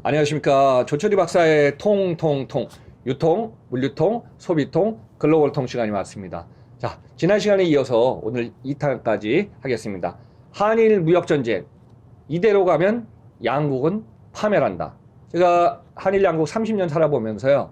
안녕하십니까. 조철이 박사의 통통통 유통, 물류통, 소비통, 글로벌통 시간이 왔습니다. 자, 지난 시간에 이어서 오늘 2탄까지 하겠습니다. 한일 무역전쟁 이대로 가면 양국은 파멸한다. 제가 한일 양국 30년 살아보면서요,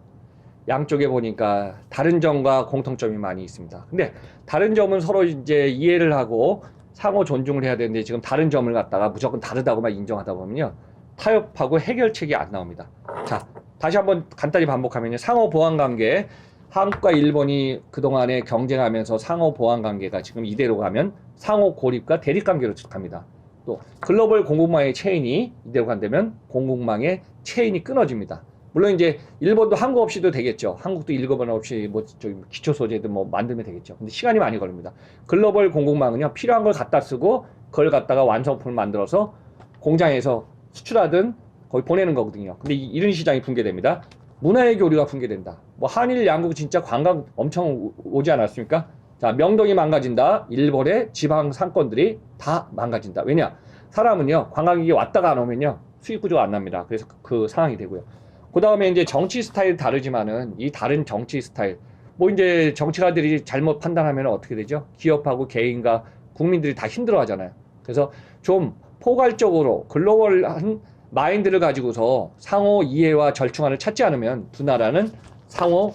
양쪽에 보니까 다른 점과 공통점이 많이 있습니다. 근데 다른 점은 서로 이제 이해를 하고 상호 존중을 해야 되는데, 지금 다른 점을 갖다가 무조건 다르다고만 인정하다 보면요, 타협하고 해결책이 안 나옵니다. 자, 다시 한번 간단히 반복하면요, 상호 보완 관계, 한국과 일본이 그동안에 경쟁하면서 상호 보완 관계가 지금 이대로 가면 상호 고립과 대립 관계로 갑니다. 또 글로벌 공급망의 체인이 이대로 간다면 공급망의 체인이 끊어집니다. 물론 이제 일본도 한국 없이도 되겠죠. 한국도 일본 없이 뭐 저기 기초 소재도 뭐 만들면 되겠죠. 근데 시간이 많이 걸립니다. 글로벌 공급망은요, 필요한 걸 갖다 쓰고 그걸 갖다가 완성품을 만들어서 공장에서 수출하든 거의 보내는 거거든요. 근데 이런 시장이 붕괴됩니다. 문화의 교류가 붕괴된다. 뭐 한일 양국 진짜 관광 엄청 오지 않았습니까? 자, 명동이 망가진다. 일본의 지방 상권들이 다 망가진다. 왜냐? 사람은요, 관광객이 왔다가 안 오면요, 수익 구조가 안 납니다. 그래서 그 상황이 되고요. 그 다음에 이제 정치 스타일 다르지만은 이 다른 정치 스타일, 뭐 이제 정치가들이 잘못 판단하면 어떻게 되죠? 기업하고 개인과 국민들이 다 힘들어 하잖아요. 그래서 좀 포괄적으로 글로벌한 마인드를 가지고서 상호 이해와 절충안을 찾지 않으면 두 나라는 상호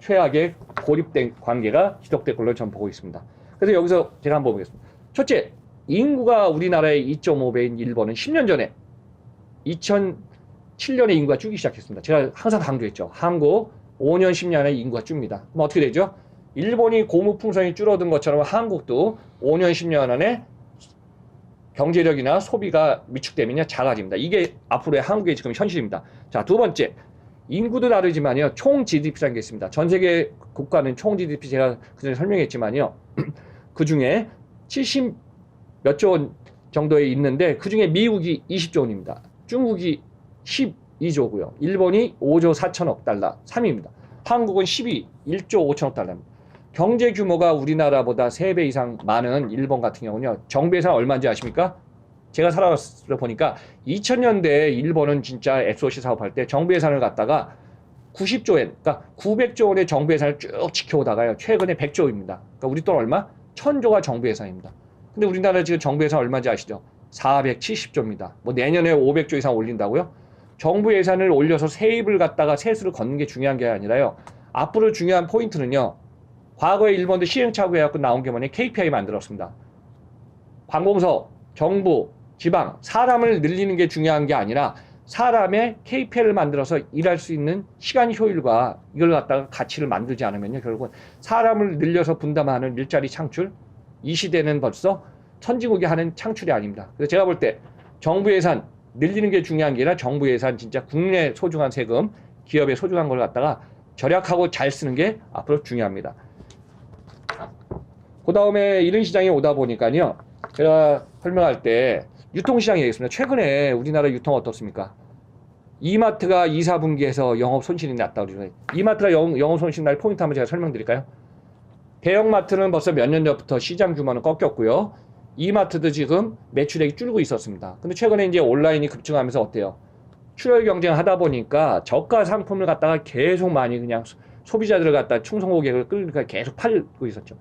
최악의 고립된 관계가 지속될 걸로 저는 보고 있습니다. 그래서 여기서 제가 한번 보겠습니다. 첫째, 인구가 우리나라의 2.5배인 일본은 10년 전에 2007년에 인구가 줄기 시작했습니다. 제가 항상 강조했죠. 한국 5년, 10년에 인구가 줍니다. 그럼 어떻게 되죠? 일본이 고무풍선이 줄어든 것처럼 한국도 5년, 10년 안에 경제력이나 소비가 위축되면요, 작아집니다. 이게 앞으로의 한국의 지금 현실입니다. 자, 두 번째, 인구도 다르지만요, 총 GDP라는 게 있습니다. 전 세계 국가는 총 GDP 제가 그전에 설명했지만요, 그 중에 70 몇 조 원 정도에 있는데, 그 중에 미국이 20조 원입니다. 중국이 12조고요. 일본이 5조 4천억 달러, 3위입니다. 한국은 1조 5천억 달러입니다. 경제 규모가 우리나라보다 3배 이상 많은 일본 같은 경우는요, 정부 예산 얼마인지 아십니까? 제가 살아서 보니까 2000년대에 일본은 진짜 SOC 사업할 때 정부 예산을 갖다가 90조 엔, 그러니까 900조 원의 정부 예산을 쭉 지켜오다가요, 최근에 100조입니다. 그러니까 우리 돈 얼마? 1000조가 정부 예산입니다. 근데 우리나라 지금 정부 예산 얼마인지 아시죠? 470조입니다. 뭐 내년에 500조 이상 올린다고요? 정부 예산을 올려서 세입을 갖다가 세수를 걷는 게 중요한 게 아니라요, 앞으로 중요한 포인트는요, 과거에 일본도 시행착오 해갖고 나온 게 뭐냐, KPI 만들었습니다. 관공서, 정부, 지방, 사람을 늘리는 게 중요한 게 아니라 사람의 KPI를 만들어서 일할 수 있는 시간 효율과 이걸 갖다가 가치를 만들지 않으면요, 결국은 사람을 늘려서 분담하는 일자리 창출, 이 시대는 벌써 선진국이 하는 창출이 아닙니다. 그래서 제가 볼 때 정부 예산 늘리는 게 중요한 게 아니라 정부 예산 진짜 국내 소중한 세금, 기업의 소중한 걸 갖다가 절약하고 잘 쓰는 게 앞으로 중요합니다. 그 다음에 이런 시장이 오다 보니까요, 제가 설명할 때 유통시장이 되겠습니다. 최근에 우리나라 유통 어떻습니까? 이마트가 2, 4분기에서 영업 손실이 났다고 그러죠. 이마트가 영업 손실 날 포인트 한번 제가 설명드릴까요? 대형마트는 벌써 몇 년 전부터 시장 규모는 꺾였고요. 이마트도 지금 매출액이 줄고 있었습니다. 근데 최근에 이제 온라인이 급증하면서 어때요? 출혈 경쟁을 하다 보니까 저가 상품을 갖다가 계속 많이 그냥 소비자들을 갖다 충성 고객을 끌니까 계속 팔고 있었죠.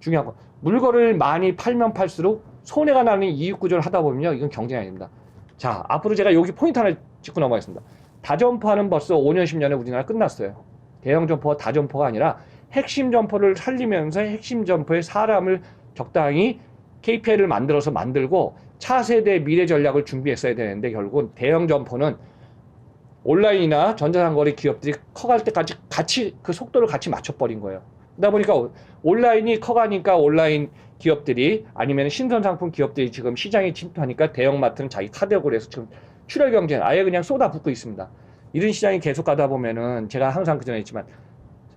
중요한 건 물건을 많이 팔면 팔수록 손해가 나는 이익 구조를 하다 보면요, 이건 경쟁이 아닙니다. 자, 앞으로 제가 여기 포인트 하나 짚고 넘어가겠습니다. 다점포는 벌써 5년, 10년에 우리나라 끝났어요. 대형 점포가 다점포가 아니라 핵심 점포를 살리면서 핵심 점포에 사람을 적당히 KPI를 만들고 차세대 미래 전략을 준비했어야 되는데, 결국은 대형 점포는 온라인이나 전자상거래 기업들이 커갈 때까지 같이 그 속도를 같이 맞춰버린 거예요. 그러다 보니까 온라인이 커가니까 온라인 기업들이, 아니면 신선상품 기업들이 지금 시장에 침투하니까 대형마트는 자기 카드역으로 해서 지금 출혈 경쟁 아예 그냥 쏟아붓고 있습니다. 이런 시장이 계속 가다 보면은 제가 항상 그전에 했지만,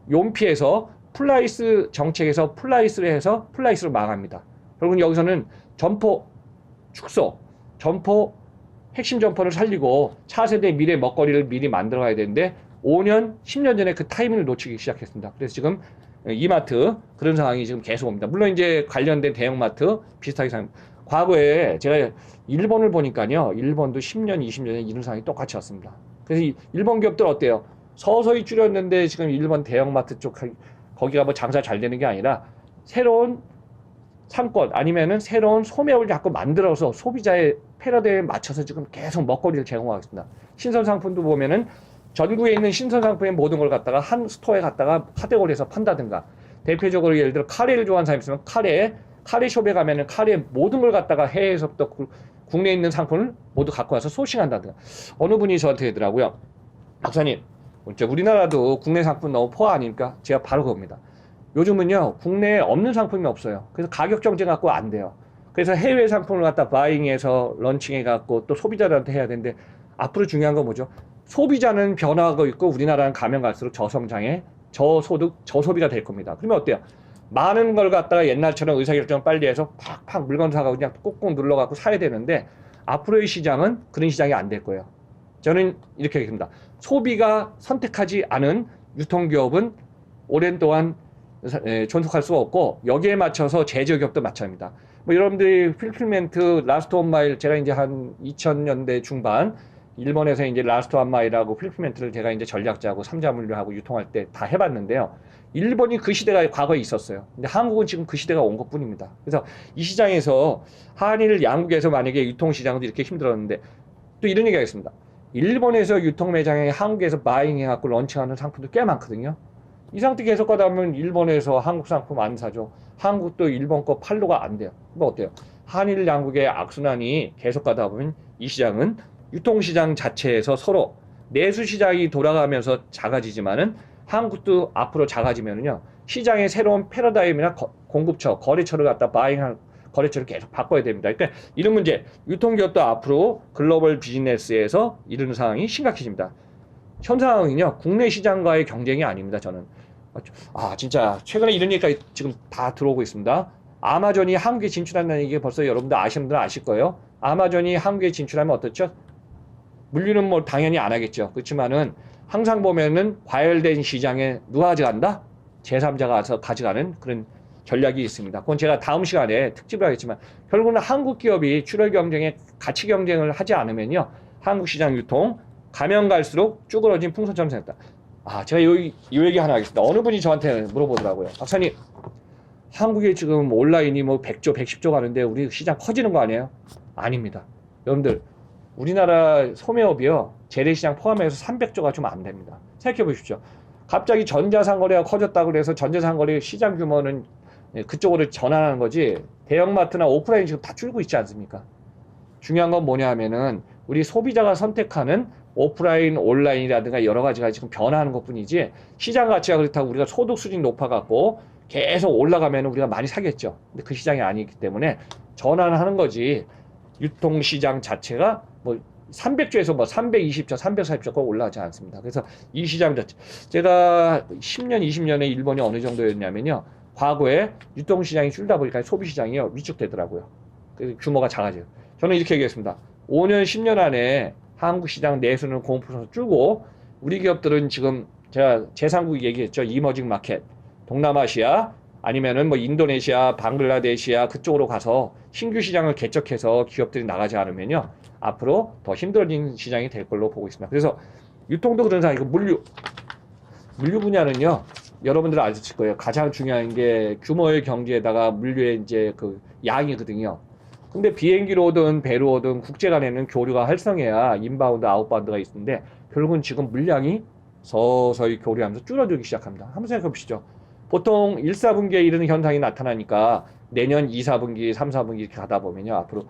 용피에서 플라이스 정책에서 플라이스를 해서 플라이스로 망합니다. 결국은 여기서는 점포 축소, 점포 핵심 점포를 살리고 차세대 미래 먹거리를 미리 만들어 가야 되는데 5년, 10년 전에 그 타이밍을 놓치기 시작했습니다. 그래서 지금 이마트 그런 상황이 지금 계속 옵니다. 물론 이제 관련된 대형마트 비슷하게 상. 과거에 제가 일본을 보니까요, 일본도 10년, 20년에 이런 상황이 똑같이 왔습니다. 그래서 일본 기업들 어때요? 서서히 줄였는데 지금 일본 대형마트 쪽 거기가 뭐 장사 잘 되는 게 아니라 새로운 상권 아니면은 새로운 소매를 자꾸 만들어서 소비자의 패러다임에 맞춰서 지금 계속 먹거리를 제공하고 있습니다. 신선 상품도 보면은 전국에 있는 신선 상품의 모든 걸 갖다가 한 스토어에 갖다가 카테고리에서 판다든가, 대표적으로 예를 들어 카레를 좋아하는 사람이 있으면 카레숍에 가면은 카레 모든 걸 갖다가 해외에서부터 국내에 있는 상품을 모두 갖고 와서 소싱한다든가. 어느 분이 저한테 하더라고요. 박사님, 우리나라도 국내 상품 너무 포화 아닙니까? 제가 바로 그겁니다. 요즘은요, 국내에 없는 상품이 없어요. 그래서 가격 경쟁 갖고 안 돼요. 그래서 해외 상품을 갖다 바잉해서 런칭해 갖고 또 소비자들한테 해야 되는데, 앞으로 중요한 건 뭐죠? 소비자는 변화하고 있고 우리나라는 가면 갈수록 저성장에 저소득 저소비가 될 겁니다. 그러면 어때요? 많은 걸 갖다가 옛날처럼 의사결정을 빨리 해서 팍팍 물건 사가고 그냥 꾹꾹 눌러갖고 사야 되는데, 앞으로의 시장은 그런 시장이 안 될 거예요. 저는 이렇게 얘기합니다. 소비가 선택하지 않은 유통기업은 오랜 동안 존속할 수가 없고, 여기에 맞춰서 제조기업도 마찬가지입니다. 뭐 여러분들이 필필멘트, 라스트 온 마일, 제가 이제 한 2000년대 중반 일본에서 이제 라스트 온 마일하고 필필멘트를 제가 이제 전략자하고 삼자물류하고 유통할 때 다 해봤는데요. 일본이 그 시대가 과거에 있었어요. 근데 한국은 지금 그 시대가 온 것뿐입니다. 그래서 이 시장에서 한일 양국에서 만약에 유통시장도 이렇게 힘들었는데, 또 이런 얘기 하겠습니다. 일본에서 유통 매장에 한국에서 바잉해갖고 런칭하는 상품도 꽤 많거든요. 이 상태 계속 가다 보면 일본에서 한국 상품 안 사죠. 한국도 일본 거 팔로가 안 돼요. 뭐 어때요? 한일 양국의 악순환이 계속 가다 보면 이 시장은 유통시장 자체에서 서로 내수시장이 돌아가면서 작아지지만은 한국도 앞으로 작아지면은요, 시장의 새로운 패러다임이나 공급처, 거래처를 갖다 바잉한 거래처를 계속 바꿔야 됩니다. 그러니까 이런 문제, 유통기업도 앞으로 글로벌 비즈니스에서 이런 상황이 심각해집니다. 현 상황은요, 국내 시장과의 경쟁이 아닙니다, 저는. 진짜, 최근에 이런 얘기가 지금 다 들어오고 있습니다. 아마존이 한국에 진출한다는 얘기 벌써 여러분들 아시는 분들은 아실 거예요. 아마존이 한국에 진출하면 어떻죠? 물류는 뭐 당연히 안 하겠죠. 그렇지만은 항상 보면은 과열된 시장에 누가 가져간다? 제3자가 와서 가져가는 그런 전략이 있습니다. 그건 제가 다음 시간에 특집을 하겠지만, 결국은 한국 기업이 출혈 경쟁에 가치 경쟁을 하지 않으면요, 한국 시장 유통 가면 갈수록 쭈그러진 풍선처럼 생겼다. 제가 이 얘기 하나 하겠습니다. 어느 분이 저한테 물어보더라고요. 박사님, 한국에 지금 온라인이 뭐 100조, 110조 가는데 우리 시장 커지는 거 아니에요? 아닙니다. 여러분들, 우리나라 소매업이요, 재래시장 포함해서 300조가 좀 안 됩니다. 생각해 보십시오. 갑자기 전자상거래가 커졌다고 그래서 전자상거래 시장 규모는 그쪽으로 전환하는 거지, 대형마트나 오프라인 지금 다 줄고 있지 않습니까? 중요한 건 뭐냐 하면은, 우리 소비자가 선택하는 오프라인, 온라인이라든가 여러 가지가 지금 변화하는 것 뿐이지, 시장 가치가 그렇다고 우리가 소득 수준이 높아갖고 계속 올라가면 우리가 많이 사겠죠. 근데 그 시장이 아니기 때문에 전환하는 거지, 유통시장 자체가 뭐 300조에서 뭐 320조, 340조가 올라가지 않습니다. 그래서 이 시장 자체, 제가 10년, 20년에 일본이 어느 정도였냐면요, 과거에 유통시장이 줄다 보니까 소비시장이요, 위축되더라고요. 그래서 규모가 작아져요. 저는 이렇게 얘기했습니다. 5년, 10년 안에 한국 시장 내수는 0% 줄고, 우리 기업들은 지금 제가 제3국 얘기했죠. 이머징 마켓, 동남아시아, 아니면은 뭐 인도네시아, 방글라데시아 그쪽으로 가서 신규 시장을 개척해서 기업들이 나가지 않으면요, 앞으로 더 힘들어진 시장이 될 걸로 보고 있습니다. 그래서 유통도 그런 상황이고, 물류 분야는요, 여러분들 아실 거예요. 가장 중요한 게 규모의 경제에다가 물류의 이제 그 양이거든요. 근데 비행기로 오든 배로 오든 국제 간에는 교류가 활성해야 인바운드, 아웃바운드가 있는데, 결국은 지금 물량이 서서히 교류하면서 줄어들기 시작합니다. 한번 생각해 보시죠. 보통 1, 4분기에 이런 현상이 나타나니까 내년 2, 4분기, 3, 4분기 이렇게 가다 보면요, 앞으로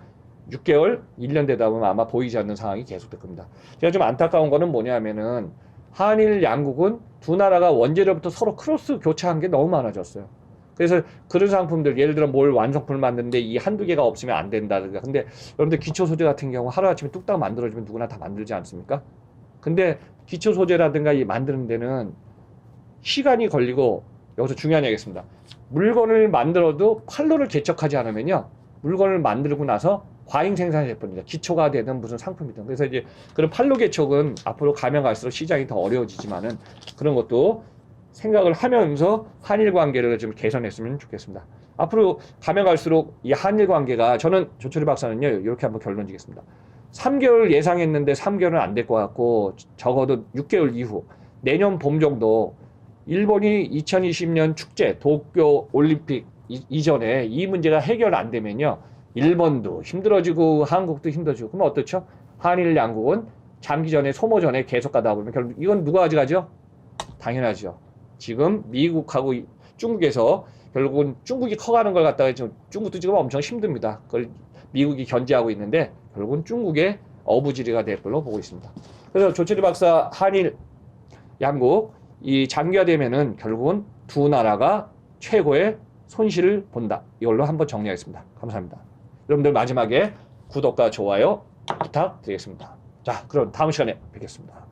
6개월, 1년 되다 보면 아마 보이지 않는 상황이 계속될 겁니다. 제가 좀 안타까운 거는 뭐냐면은, 한일 양국은 두 나라가 원재료부터 서로 크로스 교차한 게 너무 많아졌어요. 그래서 그런 상품들, 예를 들어 뭘 완성품을 만드는데 이 한두 개가 없으면 안 된다든가. 근데 여러분들 기초 소재 같은 경우 하루아침에 뚝딱 만들어지면 누구나 다 만들지 않습니까? 근데 기초 소재라든가 이 만드는 데는 시간이 걸리고, 여기서 중요한 얘기겠습니다. 물건을 만들어도 판로를 개척하지 않으면요, 물건을 만들고 나서 과잉 생산이 될 겁니다. 기초가 되든 무슨 상품이든. 그래서 이제 그런 판로 개척은 앞으로 가면 갈수록 시장이 더 어려워지지만은, 그런 것도 생각을 하면서 한일 관계를 좀 개선했으면 좋겠습니다. 앞으로 가면 갈수록 이 한일 관계가, 저는 조철희 박사는요, 이렇게 한번 결론 지겠습니다. 3개월 예상했는데 3개월은 안 될 것 같고 적어도 6개월 이후 내년 봄 정도 일본이 2020년 축제 도쿄 올림픽 이전에 이 문제가 해결 안 되면요. 일본도 힘들어지고 한국도 힘들어지고 그러면 어떻죠? 한일 양국은 장기전에 소모전에 계속 가다 보면 결국 이건 누가 가져가죠? 당연하죠. 지금 미국하고 중국에서 결국은 중국이 커가는 걸 갖다가 지금 중국도 지금 엄청 힘듭니다. 그걸 미국이 견제하고 있는데 결국은 중국의 어부지리가 될 걸로 보고 있습니다. 그래서 조철희 박사 한일 양국 이 장기화되면은 결국은 두 나라가 최고의 손실을 본다. 이걸로 한번 정리하겠습니다. 감사합니다. 여러분들 마지막에 구독과 좋아요 부탁드리겠습니다. 자, 그럼 다음 시간에 뵙겠습니다.